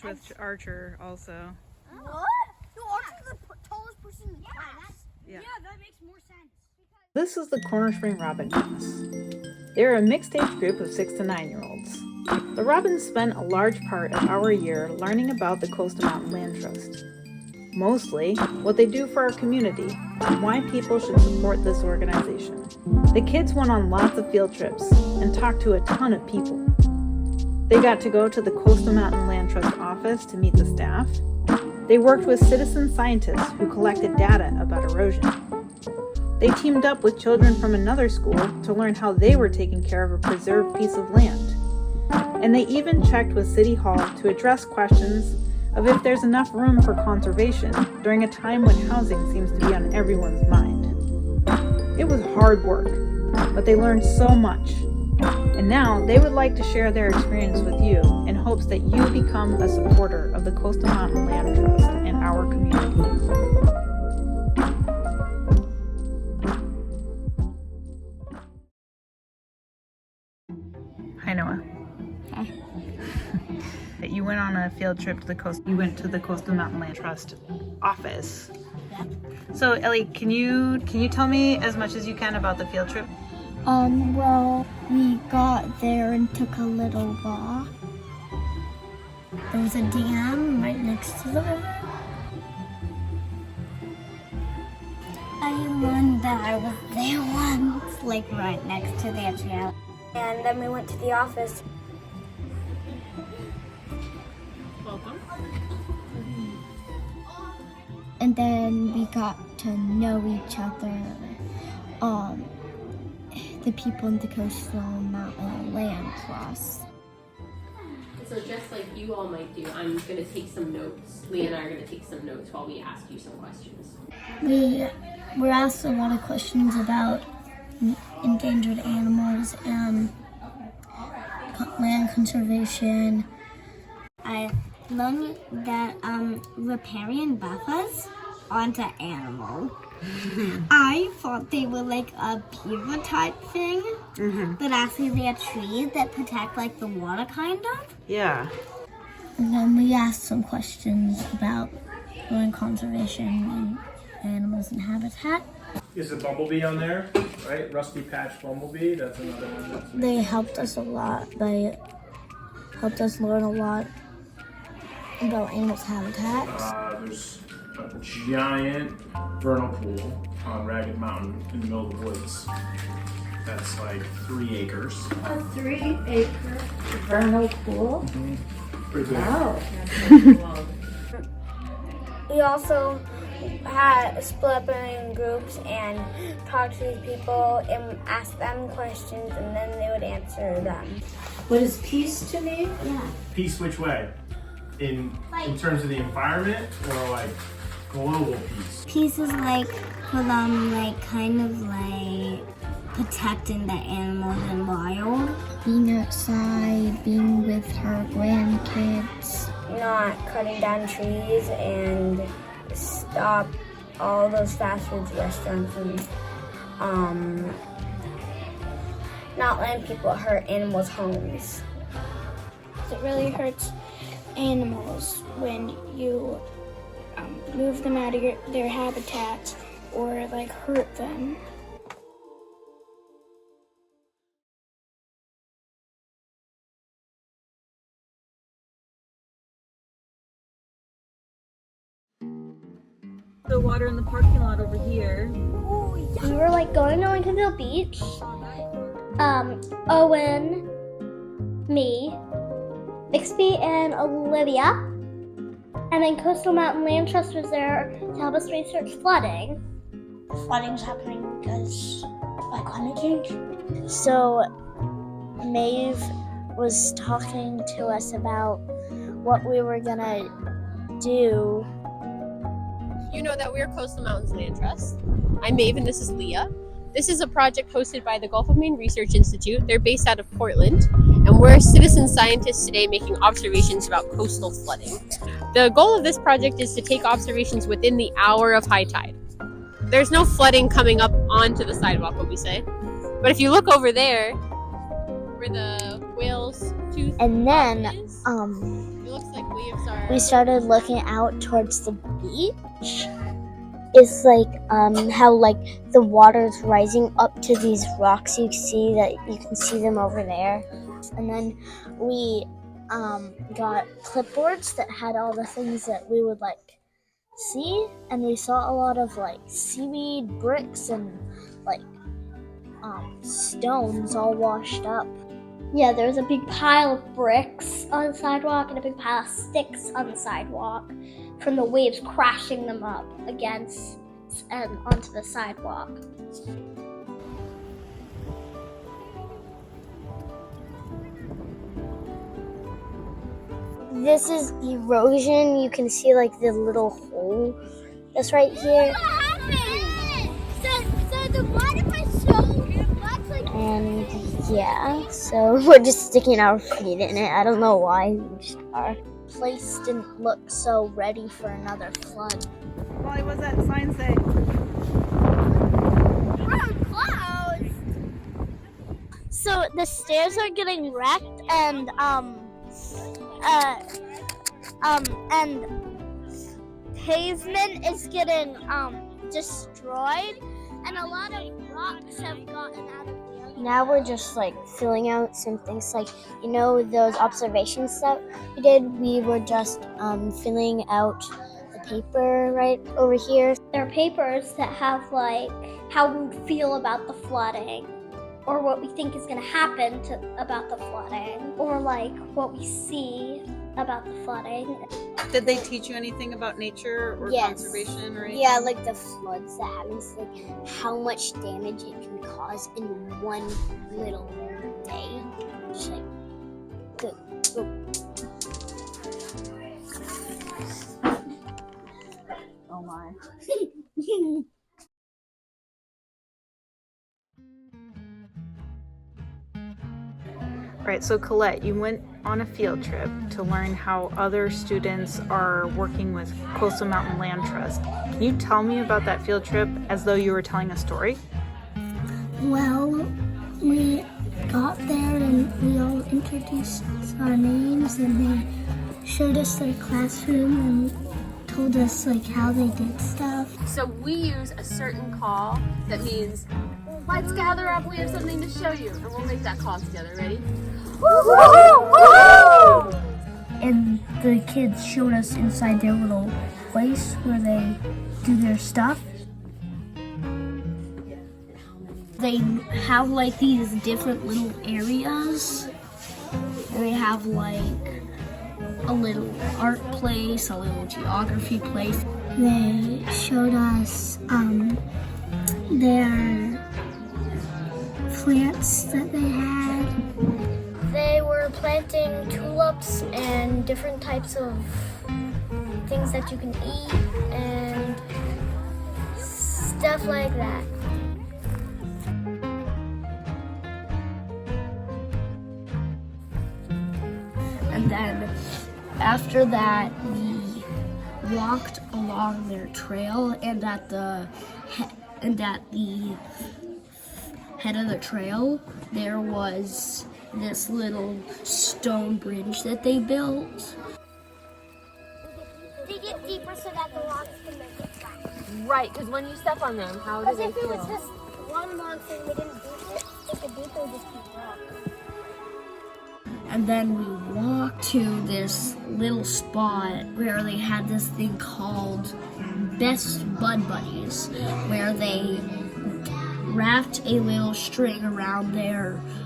with Archer also. What? No, Archer's the tallest person in the class. Yeah, that makes more sense. This is the Cornerspring Robin class. They're a mixed age group of 6 to 9-year-olds. The Robins spent a large part of our year learning about the Coastal Mountain Land Trust. Mostly, what they do for our community and why people should support this organization. The kids went on lots of field trips and talked to a ton of people. They got to go to the Coastal Mountain Land Trust office to meet the staff. They worked with citizen scientists who collected data about erosion. They teamed up with children from another school to learn how they were taking care of a preserved piece of land. And they even checked with City Hall to address questions of if there's enough room for conservation during a time when housing seems to be on everyone's mind. It was hard work, but they learned so much. And now they would like to share their experience with you in hopes that you become a supporter of the Coastal Mountain Land Trust and our community. Hi, Noah. Hi. You went on a field trip to the coast. You went to the Coastal Mountain Land Trust office. Yeah. So, Ellie, can you tell me as much as you can about the field trip? Well, we got there and took a little walk. There was a dam right next to the river. I learned that I was there once, like right next to the trail. And then we went to the office. Welcome. And then we got to know each other. The people in the Coastal Mountain Land Trust. So just like you all might do, I'm going to take some notes. Leah and I are going to take some notes while we ask you some questions. We were asked a lot of questions about endangered animals and land conservation. I learned that riparian buffers aren't an animal. I thought they were like a beaver type thing, but actually they're trees that protect like the water kind of. Yeah. And then we asked some questions about land conservation and animals and habitat. Is a bumblebee on there, right? Rusty patch bumblebee, that's another one. They helped us a lot. They helped us learn a lot about animals' habitats. There's a giant vernal pool on Ragged Mountain in the middle of the woods. That's like 3 acres. A 3-acre vernal pool? Pretty big. Wow. We also had split up in groups and talked to these people and asked them questions, and then they would answer them. What is peace to me? Yeah. Peace which way? In terms of the environment or like global peace? Peace is like for them, like kind of like protecting the animals and wild. Being outside, being with her grandkids. Not cutting down trees and stop all those fast food restaurants and not letting people hurt animals' homes. It really hurts animals when you move them out of their habitats or like hurt them. The water in the parking lot over here. We were like going to the beach. Owen, me, Bixby, and Olivia. And then Coastal Mountain Land Trust was there to help us research flooding. Flooding's happening because of climate change. So Maeve was talking to us about what we were gonna do. You know that we're Coastal Mountains Land Trust. I'm Maeve and this is Leah. This is a project hosted by the Gulf of Maine Research Institute. They're based out of Portland, and we're citizen scientists today making observations about coastal flooding. The goal of this project is to take observations within the hour of high tide. There's no flooding coming up onto the sidewalk, what we say. But if you look over there, where the whale's tooth And then is, It looks like waves are. We started looking out towards the beach. It's like how like the water's rising up to these rocks. You can see them over there. And then we got clipboards that had all the things that we would like see, and we saw a lot of like seaweed, bricks, and like stones all washed up. Yeah, there was a big pile of bricks on the sidewalk and a big pile of sticks on the sidewalk from the waves crashing them up against and onto the sidewalk. This is erosion. You can see like the little hole that's right here. What happened? So the water was so much like. And yeah, so we're just sticking our feet in it. I don't know why we just are. The place didn't look so ready for another flood. Molly, what's that sign say? Road closed. So the stairs are getting wrecked, and pavement is getting destroyed, and a lot of rocks have gotten out of the area. Now we're just like filling out some things, like those observations that we did. We were just filling out the paper right over here. There are papers that have like how we feel about the flooding, or what we think is going to happen about the flooding, or like what we see about the flooding. Did they teach you anything about nature or conservation or anything? Yeah, like the floods that happen, like how much damage it can cause in one little day. Just like, go. Oh my. Right, so Colette, you went on a field trip to learn how other students are working with Coastal Mountain Land Trust. Can you tell me about that field trip as though you were telling a story? Well, we got there and we all introduced our names, and they showed us their classroom and told us like how they did stuff. So we use a certain call that means, let's gather up, we have something to show you. And we'll make that call together. Ready? And the kids showed us inside their little place where they do their stuff. They have like these different little areas. And they have like a little art place, a little geography place. They showed us their plants that they had. They were planting tulips and different types of things that you can eat and stuff like that. And then after that, we walked along their trail, and at the head of the trail, there was this little stone bridge that they built. They get deeper so that the rocks can make it flat. Right, because when you step on them, how do they Because if it was feel? just one long thing, we didn't do it. If it deeper, would just be rock. And then we walked to this little spot where they had this thing called Best Bud Buddies, where they wrapped a little string around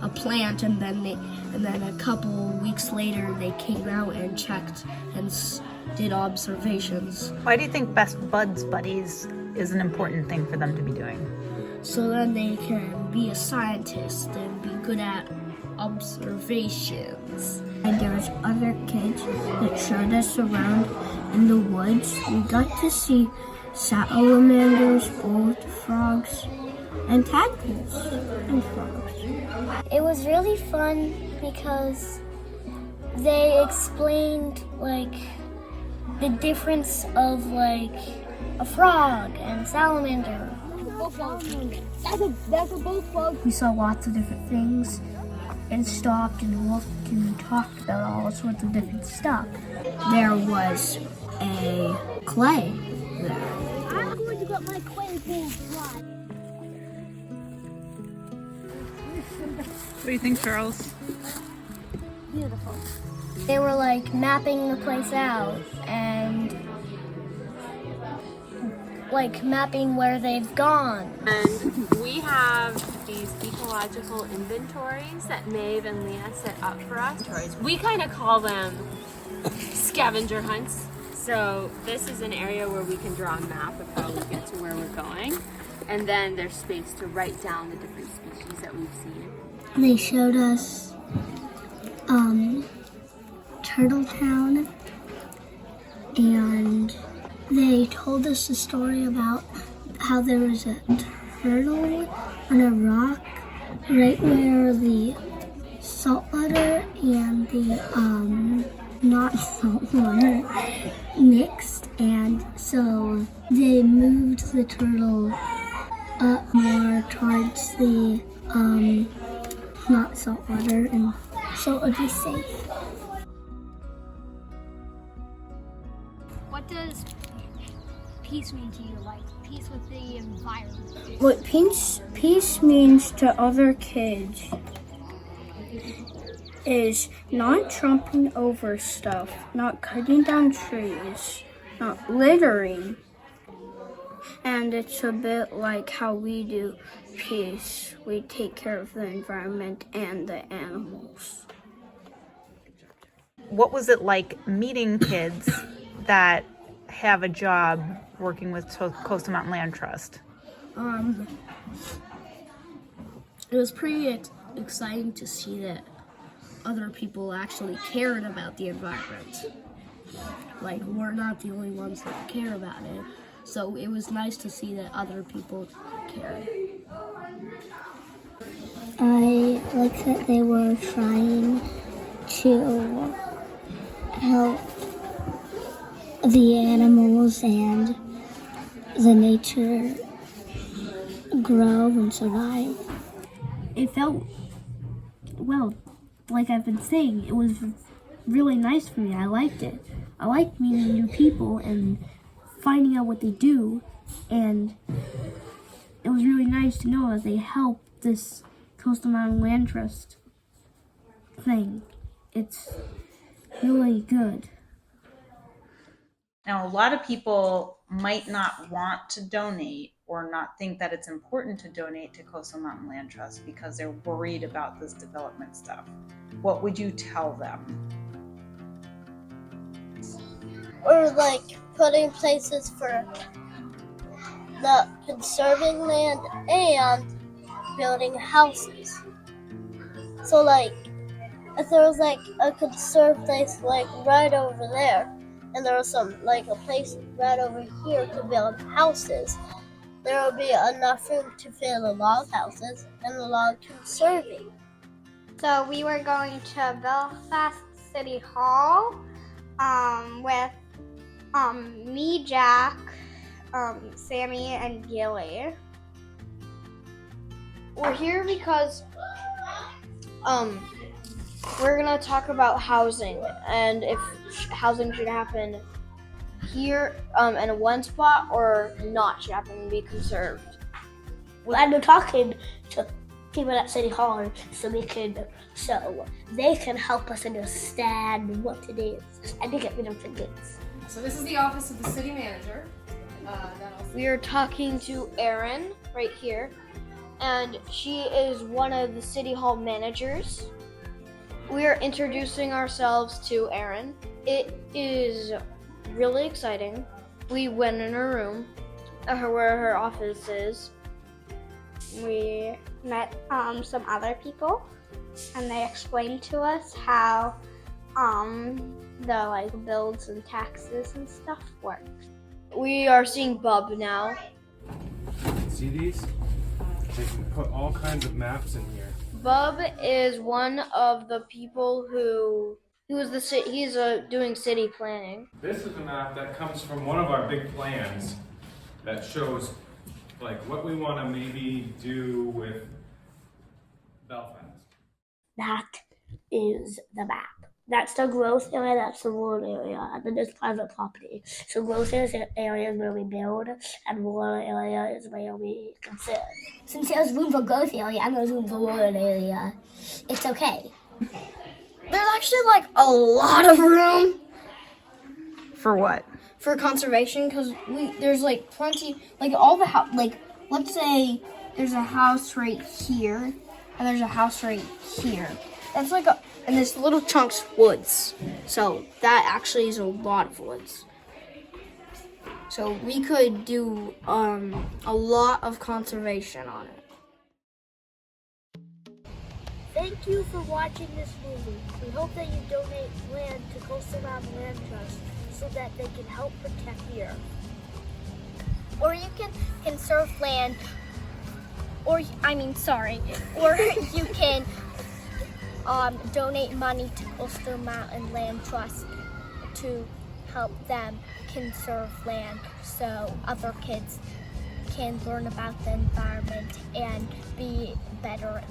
a plant, and then a couple weeks later they came out and checked and did observations. Why do you think Best Buds Buddies is an important thing for them to be doing? So then they can be a scientist and be good at observations. And there was other kids that showed us around in the woods. We got to see salamanders, bullfrogs, and tadpoles and frogs. It was really fun because they explained like the difference of like a frog and salamander. We saw lots of different things. and stopped and looked and talked about all sorts of different stuff. There was a clay there. I'm going to get my clay ball dry. What do you think, Charles? Beautiful. They were like mapping the place out and like mapping where they've gone. And we have these ecological inventories that Maeve and Leah set up for us. We kind of call them scavenger hunts. So this is an area where we can draw a map of how we get to where we're going. And then there's space to write down the different species that we've seen. They showed us Turtle Town, and they told us a story about how there was a turtle on a rock right where the saltwater and the not saltwater mixed, and so they moved the turtle up more towards the not saltwater, and so it would be safe. What does peace mean to you? Like peace with the environment? What peace means to other kids is not jumping over stuff, not cutting down trees, not littering. And it's a bit like how we do peace. We take care of the environment and the animals. What was it like meeting kids that have a job working with Coastal Mountain Land Trust? It was pretty exciting to see that other people actually cared about the environment. Like, we're not the only ones that care about it. So it was nice to see that other people cared. I like that they were trying to help the animals and the nature grow and survive. It felt, well, like I've been saying, it was really nice for me. I liked it. I liked meeting new people and finding out what they do, and it was really nice to know that they help this Coastal Mountain Land Trust thing. It's really good. Now, a lot of people might not want to donate or not think that it's important to donate to Coastal Mountain Land Trust because they're worried about this development stuff. What would you tell them? Or like putting places for the conserving land and building houses. So like if there was like a conserved place like right over there, and there was some like a place right over here to build houses, there would be enough room to fill the log houses and the log conserving. So we were going to Belfast City Hall with me, Jack, Sammy, and Gilly. We're here because we're gonna talk about housing and if housing should happen here in one spot or not should happen and be conserved. I've been talking to people at City Hall so they can help us understand what it is and to get rid of things. So this is the office of the city manager. We are talking to Erin right here, and she is one of the City Hall managers. We are introducing ourselves to Erin. It is really exciting. We went in her room, where her office is. We met some other people, and they explained to us how the like bills and taxes and stuff work. We are seeing Bub now. See these? They can put all kinds of maps in here. Bub is one of the people he's doing city planning. This is a map that comes from one of our big plans that shows like what we want to maybe do with Belfast. That is the map. That's the growth area, that's the rural area, and then there's private property. So growth area is where we build, and rural area is where we conserve. Since there's room for growth area and there's room for rural area, it's okay. There's actually like a lot of room For what? for conservation because there's like plenty, like all the like let's say there's a house right here and there's a house right here. That's like and this little chunk's woods. So that actually is a lot of woods. So we could do a lot of conservation on it. Thank you for watching this movie. We hope that you donate land to Coastal Mountain Land Trust so that they can help protect the earth. Or you can conserve land, or you can donate money to Coastal Mountain Land Trust to help them conserve land so other kids can learn about the environment and be better